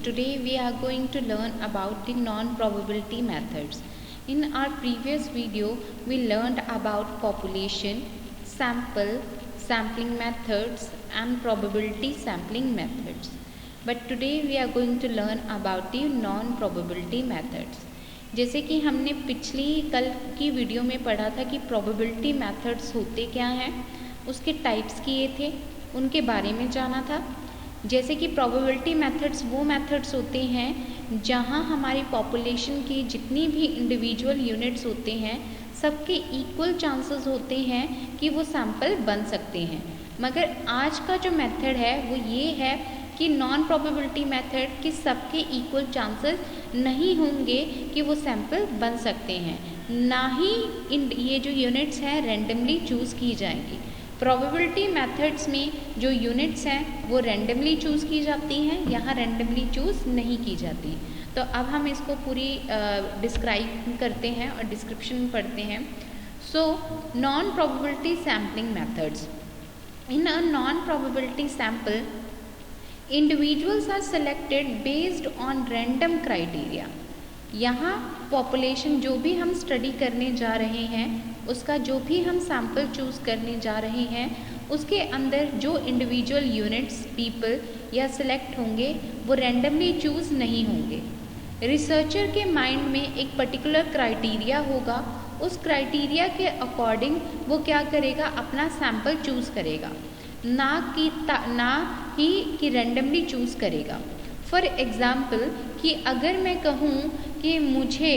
today we are going to learn about the non-probability methods. In our previous video, we learned about population, sample, sampling methods and probability sampling methods. But today we are going to learn about the non-probability methods. जैसे कि हमने पिछली कल की video में पढ़ा था कि probability methods होते क्या हैं, उसके टाइप्स किए थे, उनके बारे में जाना था। जैसे कि प्रोबेबिलिटी मेथड्स वो मेथड्स होते हैं जहां हमारी पॉपुलेशन की जितनी भी इंडिविजुअल यूनिट्स होते हैं सबके इक्वल चांसेस होते हैं कि वो सैंपल बन सकते हैं। मगर आज का जो मेथड है वो ये है कि नॉन प्रोबेबिलिटी मेथड कि सबके इक्वल चांसेस नहीं होंगे कि वो सैंपल बन सकते हैं, ना ही ये जो यूनिट्स हैं रैंडमली चूज़ की जाएंगी। प्रोबेबिलिटी मेथड्स में जो यूनिट्स हैं वो रैंडमली चूज़ की जाती हैं, यहाँ रैंडमली चूज़ नहीं की जाती। तो अब हम इसको पूरी डिस्क्राइब करते हैं और डिस्क्रिप्शन पढ़ते हैं। So non probability sampling methods. In a non probability sample individuals are selected based on random criteria. यहाँ पॉपुलेशन जो भी हम स्टडी करने जा रहे हैं उसका जो भी हम सैंपल चूज़ करने जा रहे हैं उसके अंदर जो इंडिविजुअल यूनिट्स पीपल या सिलेक्ट होंगे वो रैंडमली चूज़ नहीं होंगे। रिसर्चर के माइंड में एक पर्टिकुलर क्राइटेरिया होगा, उस क्राइटेरिया के अकॉर्डिंग वो क्या करेगा, अपना सैंपल चूज़ करेगा, ना ही कि रैंडमली चूज़ करेगा। फॉर एग्ज़ाम्पल कि अगर मैं कहूँ कि मुझे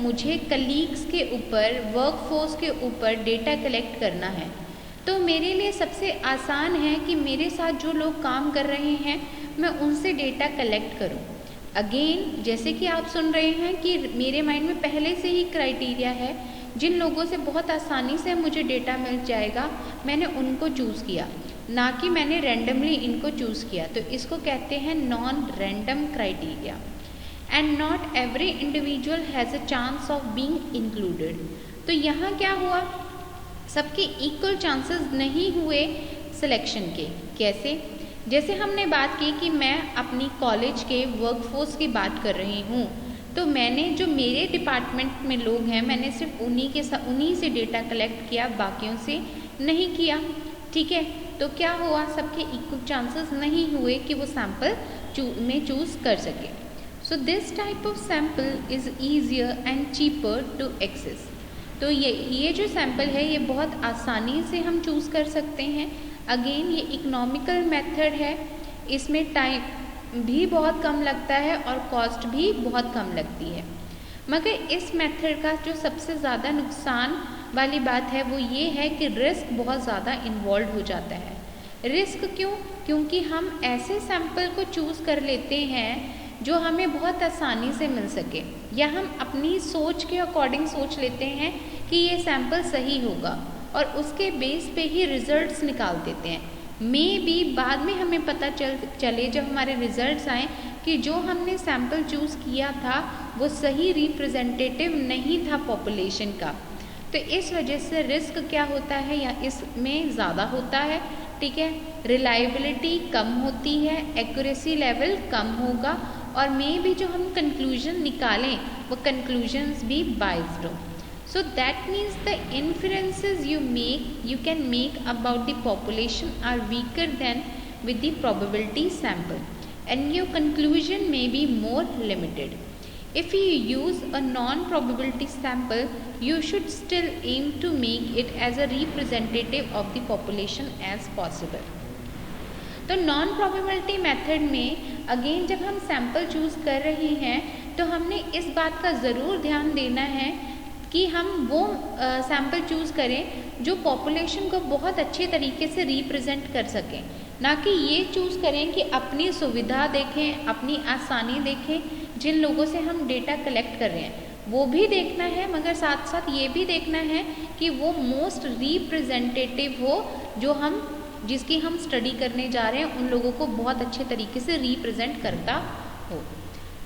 मुझे कलीग्स के ऊपर, वर्कफोर्स के ऊपर डेटा कलेक्ट करना है, तो मेरे लिए सबसे आसान है कि मेरे साथ जो लोग काम कर रहे हैं मैं उनसे डेटा कलेक्ट करूं। अगेन जैसे कि आप सुन रहे हैं कि मेरे माइंड में पहले से ही क्राइटेरिया है, जिन लोगों से बहुत आसानी से मुझे डेटा मिल जाएगा मैंने उनको चूज़ किया, ना कि मैंने रैंडमली इनको चूज़ किया। तो इसको कहते हैं non random criteria. And not every individual has a chance of being included. तो यहाँ क्या हुआ, सबके इक्वल चांसेस नहीं हुए सिलेक्शन के। कैसे? जैसे हमने बात की कि मैं अपनी कॉलेज के वर्कफोर्स की बात कर रही हूँ, तो मैंने जो मेरे डिपार्टमेंट में लोग हैं मैंने सिर्फ उन्हीं से डेटा कलेक्ट किया, बाकियों से नहीं किया। ठीक है, तो क्या हुआ, सबके इक्वल चांसेस नहीं हुए कि वो सैंपल में चूज़ कर सके। So this type of sample is easier and cheaper to access. तो ये जो सैंपल है ये बहुत आसानी से हम चूज़ कर सकते हैं। अगेन ये इकोनॉमिकल मेथड है, इसमें टाइम भी बहुत कम लगता है और कॉस्ट भी बहुत कम लगती है। मगर इस मेथड का जो सबसे ज़्यादा नुकसान वाली बात है वो ये है कि रिस्क बहुत ज़्यादा इन्वॉल्व हो जाता है। रिस्क क्यों? क्योंकि हम ऐसे सैंपल को चूज़ कर लेते हैं जो हमें बहुत आसानी से मिल सके, या हम अपनी सोच के अकॉर्डिंग सोच लेते हैं कि ये सैंपल सही होगा और उसके बेस पे ही रिजल्ट्स निकाल देते हैं। मे बी बाद में हमें पता चले जब हमारे रिजल्ट्स आए कि जो हमने सैंपल चूज़ किया था वो सही रिप्रेजेंटेटिव नहीं था पॉपुलेशन का। तो इस वजह से रिस्क क्या होता है या इसमें ज़्यादा होता है। ठीक है, रिलायबिलिटी कम होती है, एक्यूरेसी लेवल कम होगा और मे भी जो हम कंक्लूजन निकालें वो कंक्लूजन्स भी बाइस्ड हो। So that means the inferences you can make about the population are weaker than with the probability sample, and your conclusion may be more limited. If you use a non-probability sample, you should still aim to make it as a representative of the population as possible. तो non probability method में again जब हम sample choose कर रहे हैं तो हमने इस बात का ज़रूर ध्यान देना है कि हम वो सैंपल चूज़ करें जो पॉपुलेशन को बहुत अच्छे तरीके से रिप्रेजेंट कर सकें, ना कि ये चूज़ करें कि अपनी सुविधा देखें, अपनी आसानी देखें। जिन लोगों से हम डेटा कलेक्ट कर रहे हैं वो भी देखना है, मगर साथ साथ ये भी देखना है कि वो मोस्ट रिप्रेजेंटेटिव हो, जो जिसकी हम स्टडी करने जा रहे हैं उन लोगों को बहुत अच्छे तरीके से रिप्रेजेंट करता हो।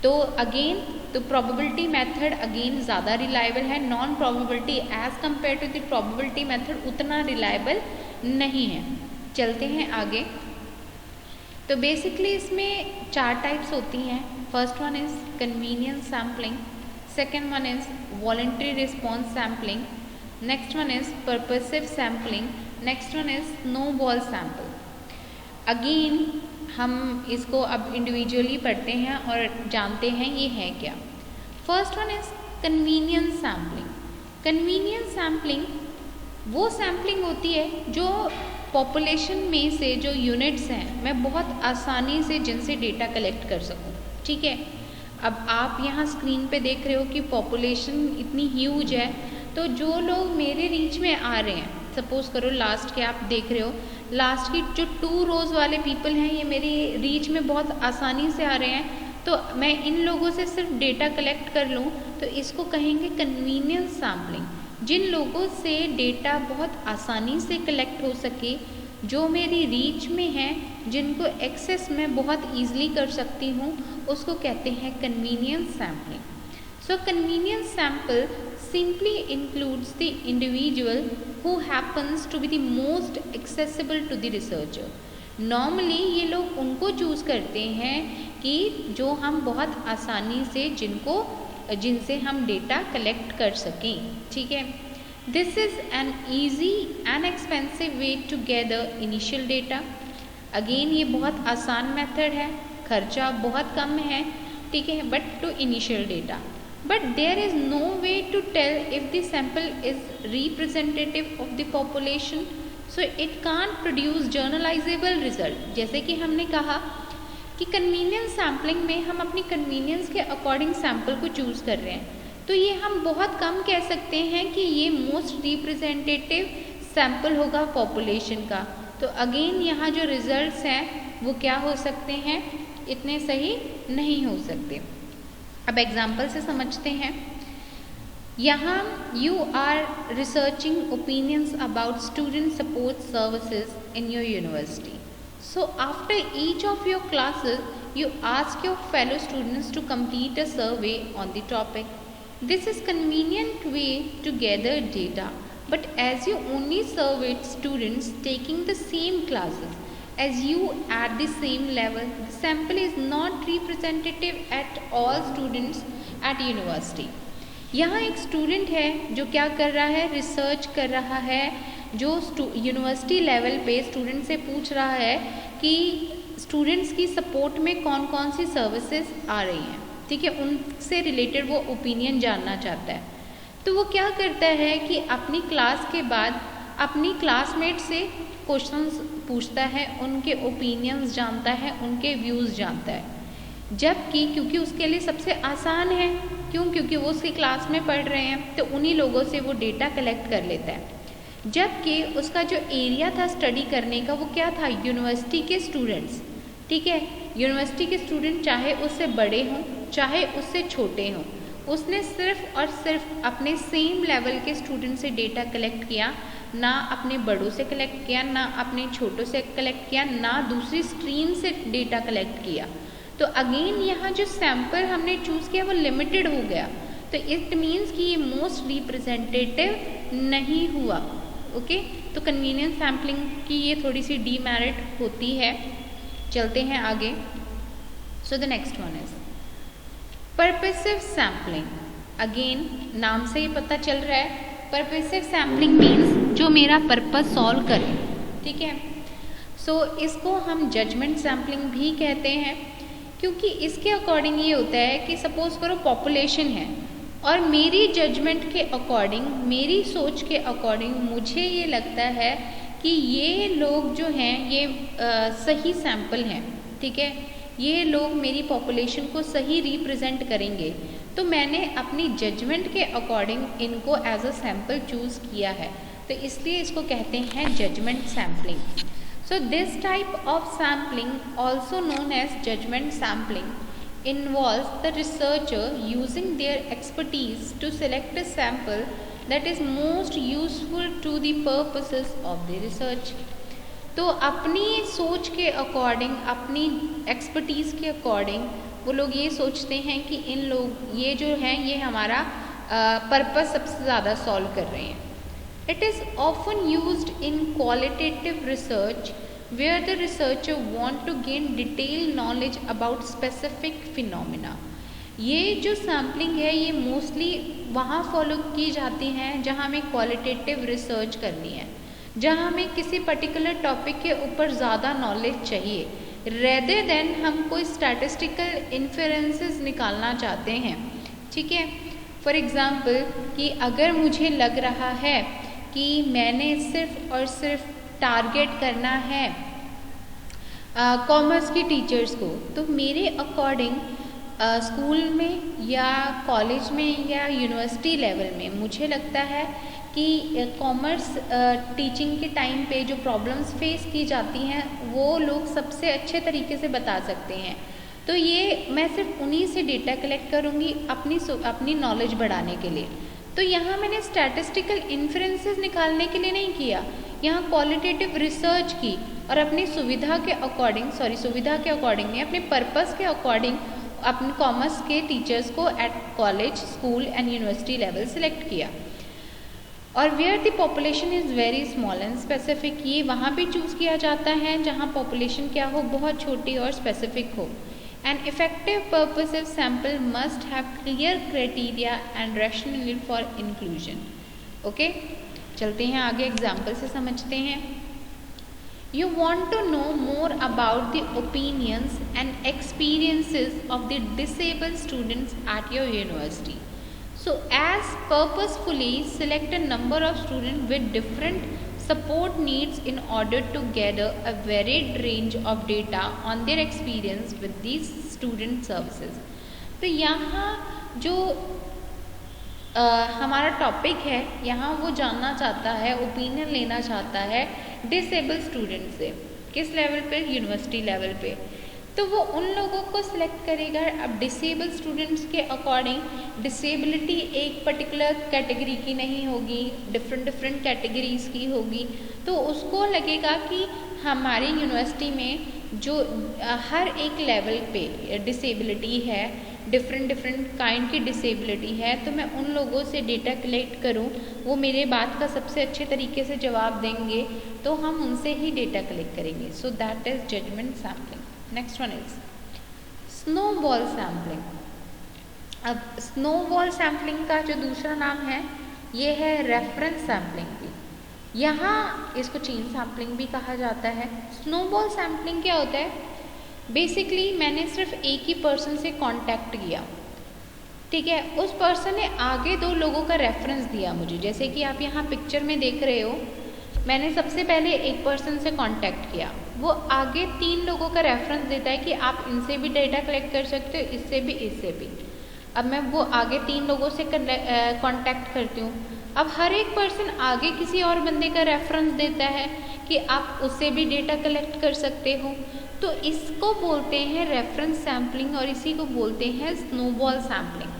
तो अगेन तो प्रोबेबिलिटी मेथड अगेन ज़्यादा रिलायबल है, non probability as compare to the probability method उतना रिलायबल नहीं है। चलते हैं आगे। तो बेसिकली इसमें 4 टाइप्स होती हैं। First one is convenience sampling, second one is voluntary response sampling, next one is purposive sampling, next one is snow ball sample. Again हम इसको अब इंडिविजुअली पढ़ते हैं और जानते हैं ये है क्या। First one is convenience sampling. Convenience sampling वो सैम्पलिंग होती है जो पॉपुलेशन में से जो यूनिट्स हैं मैं बहुत आसानी से जिनसे डेटा कलेक्ट कर सकूं। ठीक है, अब आप यहाँ स्क्रीन पे देख रहे हो कि पॉपुलेशन इतनी ह्यूज है, तो जो लोग मेरे रीच में आ रहे हैं, सपोज करो लास्ट के आप देख रहे हो, लास्ट की जो 2 रोज़ वाले पीपल हैं ये मेरी रीच में बहुत आसानी से आ रहे हैं, तो मैं इन लोगों से सिर्फ डेटा कलेक्ट कर लूँ तो इसको कहेंगे कन्वीनियंस सैम्पलिंग। जिन लोगों से डेटा बहुत आसानी से कलेक्ट हो सके, जो मेरी रीच में हैं, जिनको एक्सेस मैं बहुत ईजिली कर सकती हूँ, उसको कहते हैं convenience sampling. So convenience sample simply includes the individual who happens to be the most accessible to the researcher. Normally ये लोग उनको चूज़ करते हैं कि जो हम बहुत आसानी से जिनसे हम डेटा कलेक्ट कर सकें। ठीक है, this is an easy and expensive way to gather initial data. Again ये बहुत आसान मेथड है, खर्चा बहुत कम है, ठीक है, but to initial data. But there is no way to tell if the sample is representative of the population, so it can't produce generalizable result। जैसे कि हमने कहा कि कन्वीनियंस सैम्पलिंग में हम अपनी कन्वीनियंस के अकॉर्डिंग सैम्पल को चूज़ कर रहे हैं, तो ये हम बहुत कम कह सकते हैं कि ये मोस्ट रिप्रेजेंटेटिव सैम्पल होगा पॉपुलेशन का। तो अगेन यहाँ जो रिजल्ट्स हैं वो क्या हो सकते हैं, इतने सही नहीं हो सकते। अब एग्जाम्पल से समझते हैं। यहाँ you are researching opinions about student support services in your university. So after each of your classes you ask your fellow students to complete a survey on the topic. This is convenient way to gather data, but as you only surveyed students taking the same classes as you at the same level, the sample is not representative at all students at university. यहाँ एक student है जो क्या कर रहा है, research कर रहा है, जो यूनिवर्सिटी लेवल पे स्टूडेंट से पूछ रहा है कि स्टूडेंट्स की सपोर्ट में कौन कौन सी सर्विसेज आ रही हैं, ठीक है, उनसे रिलेटेड वो ओपिनियन जानना चाहता है। तो वो क्या करता है कि अपनी क्लास के बाद अपनी क्लासमेट से क्वेश्चंस पूछता है, उनके ओपिनियंस जानता है, उनके व्यूज़ जानता है, जबकि क्योंकि उसके लिए सबसे आसान है, क्योंकि वो उसकी क्लास में पढ़ रहे हैं, तो उन्हीं लोगों से वो डेटा कलेक्ट कर लेता है। जबकि उसका जो एरिया था स्टडी करने का वो क्या था, यूनिवर्सिटी के स्टूडेंट्स, ठीक है, यूनिवर्सिटी के स्टूडेंट चाहे उससे बड़े हों चाहे उससे छोटे हों, उसने सिर्फ और सिर्फ अपने सेम लेवल के स्टूडेंट से डेटा कलेक्ट किया, ना अपने बड़ों से कलेक्ट किया, ना अपने छोटों से कलेक्ट किया, ना दूसरी स्ट्रीम से डेटा कलेक्ट किया। तो अगेन यहाँ जो सैम्पल हमने चूज़ किया वो लिमिटेड हो गया, तो इट मीन्स कि ये मोस्ट रिप्रेजेंटेटिव नहीं हुआ। ओके, तो कन्वीनियंस सैम्पलिंग की ये थोड़ी सी डीमेरिट होती है। चलते हैं आगे। So the next one is purposive sampling. Again नाम से ही पता चल रहा है, पर्पसिव सैम्पलिंग मीन्स जो मेरा पर्पस सॉल्व करे, ठीक है। सो इसको हम जजमेंट सैम्पलिंग भी कहते हैं, क्योंकि इसके अकॉर्डिंग ये होता है कि सपोज करो पॉपुलेशन है और मेरी जजमेंट के अकॉर्डिंग, मेरी सोच के अकॉर्डिंग मुझे ये लगता है कि ये लोग जो हैं ये सही सैंपल हैं, ठीक है, ये लोग मेरी पॉपुलेशन को सही रिप्रेजेंट करेंगे, तो मैंने अपनी जजमेंट के अकॉर्डिंग इनको एज अ सैंपल चूज़ किया है, तो इसलिए इसको कहते हैं judgement sampling. So this type of sampling, also known as judgment sampling, involves the researcher using their expertise to select a sample that is most useful to the purposes of the research. तो अपनी सोच के according, अपनी expertise के according वो लोग ये सोचते हैं कि इन लोग ये जो हैं ये हमारा पर्पस सबसे ज़्यादा सॉल्व कर रहे हैं। It is often used in qualitative research where the researcher want to gain detailed knowledge about specific phenomena। ये जो सैम्पलिंग है ये मोस्टली वहाँ फॉलो की जाती हैं जहाँ हमें क्वालिटेटिव रिसर्च करनी है, जहाँ हमें किसी पर्टिकुलर टॉपिक के ऊपर ज़्यादा नॉलेज चाहिए, रेदर देन हम कोई स्टैटिस्टिकल इन्फेरेंसेस निकालना चाहते हैं। ठीक है, फॉर एग्ज़ाम्पल कि अगर मुझे लग रहा है कि मैंने सिर्फ और सिर्फ टारगेट करना है कॉमर्स की टीचर्स को, तो मेरे अकॉर्डिंग स्कूल में या कॉलेज में या यूनिवर्सिटी लेवल में मुझे लगता है कि कॉमर्स टीचिंग के टाइम पे जो प्रॉब्लम्स फेस की जाती हैं वो लोग सबसे अच्छे तरीके से बता सकते हैं। तो ये मैं सिर्फ उन्हीं से डेटा कलेक्ट करूँगी अपनी नॉलेज बढ़ाने के लिए। तो यहाँ मैंने स्टैटिस्टिकल इन्फ्रेंसेस निकालने के लिए नहीं किया, यहाँ क्वालिटेटिव रिसर्च की और अपनी सुविधा के अकॉर्डिंग नहीं, अपने पर्पस के अकॉर्डिंग अपने कॉमर्स के टीचर्स को at college, school and university level select किया। और where the population is very small and specific, ये वहाँ भी चूज़ किया जाता है जहाँ पॉपुलेशन क्या हो, बहुत छोटी और स्पेसिफिक हो। An effective purposive sample must have clear criteria and rationale for inclusion। Okay, चलते हैं आगे एग्जाम्पल से समझते हैं। You want to know more about the opinions and experiences of the disabled students at your university. So as purposefully select a number of students with different support needs in order to gather a varied range of data on their experience with these student services। तो यहाँ जो हमारा topic है, यहाँ वो जानना चाहता है, ओपिनियन लेना चाहता है डिसेबल स्टूडेंट से। किस लेवल पे? यूनिवर्सिटी लेवल पे। तो वो उन लोगों को सिलेक्ट करेगा। अब डिसेबल स्टूडेंट्स के अकॉर्डिंग डिसेबिलिटी एक पर्टिकुलर कैटेगरी की नहीं होगी, डिफरेंट कैटेगरीज की होगी। तो उसको लगेगा कि हमारी यूनिवर्सिटी में जो हर एक लेवल पे डिसेबिलिटी है, डिफरेंट काइंड की डिसेबिलिटी है, तो मैं उन लोगों से डेटा कलेक्ट करूं, वो मेरे बात का सबसे अच्छे तरीके से जवाब देंगे, तो हम उनसे ही डेटा कलेक्ट करेंगे। So that is judgement sampling. Next one is snowball sampling. अब स्नोबॉल सैम्पलिंग का जो दूसरा नाम है ये है रेफरेंस सैम्पलिंग भी, यहाँ इसको चेन सैम्पलिंग भी कहा जाता है। स्नोबॉल सैम्पलिंग क्या होता है? बेसिकली मैंने सिर्फ एक ही पर्सन से कांटेक्ट किया, ठीक है, उस पर्सन ने आगे दो लोगों का रेफरेंस दिया मुझे। जैसे कि आप यहाँ पिक्चर में देख रहे हो, मैंने सबसे पहले एक पर्सन से कांटेक्ट किया, वो आगे 3 लोगों का रेफरेंस देता है कि आप इनसे भी डेटा कलेक्ट कर सकते हो, इससे भी, इससे भी। अब मैं वो आगे 3 लोगों से कांटेक्ट करती हूँ। अब हर एक पर्सन आगे किसी और बंदे का रेफरेंस देता है कि आप उससे भी डेटा कलेक्ट कर सकते हो। तो इसको बोलते हैं रेफरेंस सैम्पलिंग और इसी को बोलते हैं snowball sampling.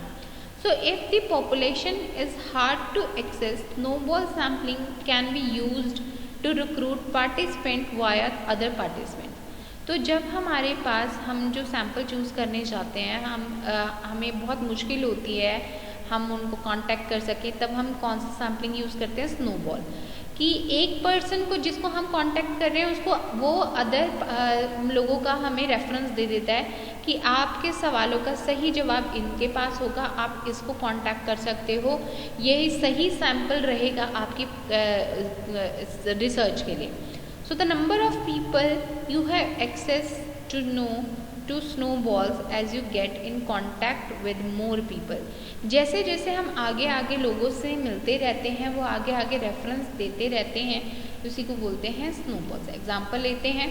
So if the population is hard to access, snowball sampling can be used to recruit participant via other participant। तो जब हमारे पास हम जो सैंपल चूज़ करने चाहते हैं, हमें बहुत मुश्किल होती है हम उनको कांटेक्ट कर सकें, तब हम कौन सा सैम्पलिंग यूज़ करते हैं? स्नोबॉल। कि एक पर्सन को जिसको हम कांटेक्ट कर रहे हैं उसको वो अदर लोगों का हमें रेफरेंस दे देता है कि आपके सवालों का सही जवाब इनके पास होगा, आप इसको कांटेक्ट कर सकते हो, यही सही सैंपल रहेगा आपकी रिसर्च के लिए। So the number of people you have access to know to snowballs as you get in contact with more people। जैसे जैसे हम आगे आगे लोगों से मिलते रहते हैं, वो आगे आगे रेफरेंस देते रहते हैं, उसी को बोलते हैं स्नोबॉल्स। एग्जाम्पल लेते हैं,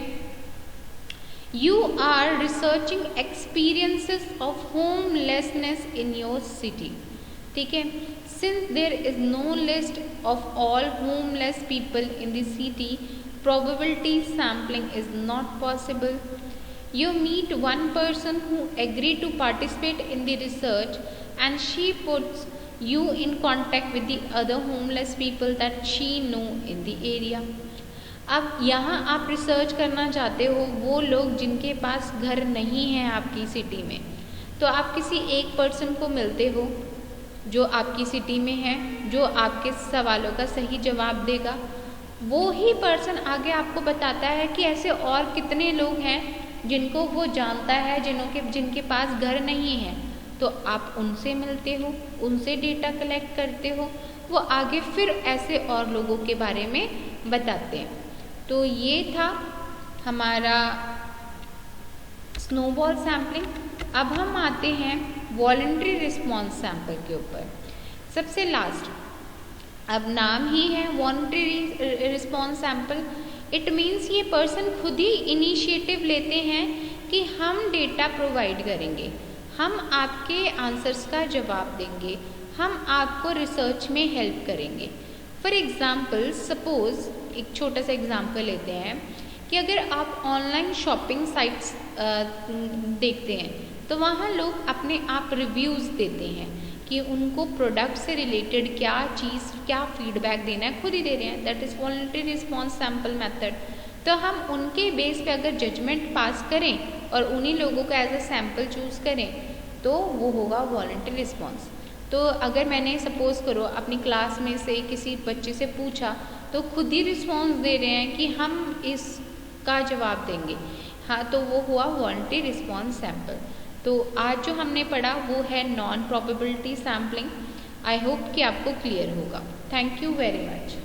you are researching experiences of homelessness in your city, ठीक है। Since there is no list of all homeless people in the city, probability sampling is not possible। You meet one person who agreed to participate in the research and she puts you in contact with the other homeless people that she know in the area। अब यहाँ आप research करना चाहते हो वो लोग जिनके पास घर नहीं है आपकी सिटी में, तो आप किसी एक पर्सन को मिलते हो जो आपकी सिटी में है, जो आपके सवालों का सही जवाब देगा। वो ही पर्सन आगे आपको बताता है कि ऐसे और कितने लोग हैं जिनको वो जानता है, जिनके पास घर नहीं है, तो आप उनसे मिलते हो, उनसे डेटा कलेक्ट करते हो, वो आगे फिर ऐसे और लोगों के बारे में बताते हैं। तो ये था हमारा स्नोबॉल सैम्पलिंग। अब हम आते हैं वॉलंटरी रिस्पॉन्स सैंपल के ऊपर। सबसे लास्ट, अब नाम ही है voluntary response sample, it means ये पर्सन खुद ही इनिशिएटिव लेते हैं कि हम डेटा प्रोवाइड करेंगे, हम आपके आंसर्स का जवाब देंगे, हम आपको रिसर्च में हेल्प करेंगे। फॉर एग्ज़ाम्पल, सपोज़ एक छोटा सा एग्ज़ाम्पल लेते हैं कि अगर आप ऑनलाइन शॉपिंग साइट्स देखते हैं तो वहाँ लोग अपने आप रिव्यूज़ देते हैं कि उनको प्रोडक्ट से रिलेटेड क्या चीज़, क्या फीडबैक देना है, खुद ही दे रहे हैं। That is voluntary response sample method. तो हम उनके बेस पे अगर जजमेंट पास करें और उन्हीं लोगों का एज अ सैम्पल चूज़ करें तो वो होगा वॉलंटरी रिस्पॉन्स। तो अगर मैंने सपोज़ करो अपनी क्लास में से किसी बच्चे से पूछा तो खुद ही रिस्पॉन्स दे रहे हैं कि हम इसका जवाब देंगे, हाँ, तो वो हुआ वॉलंटरी रिस्पॉन्स सैम्पल। तो आज जो हमने पढ़ा वो है non probability sampling. I hope कि आपको क्लियर होगा। Thank you very much.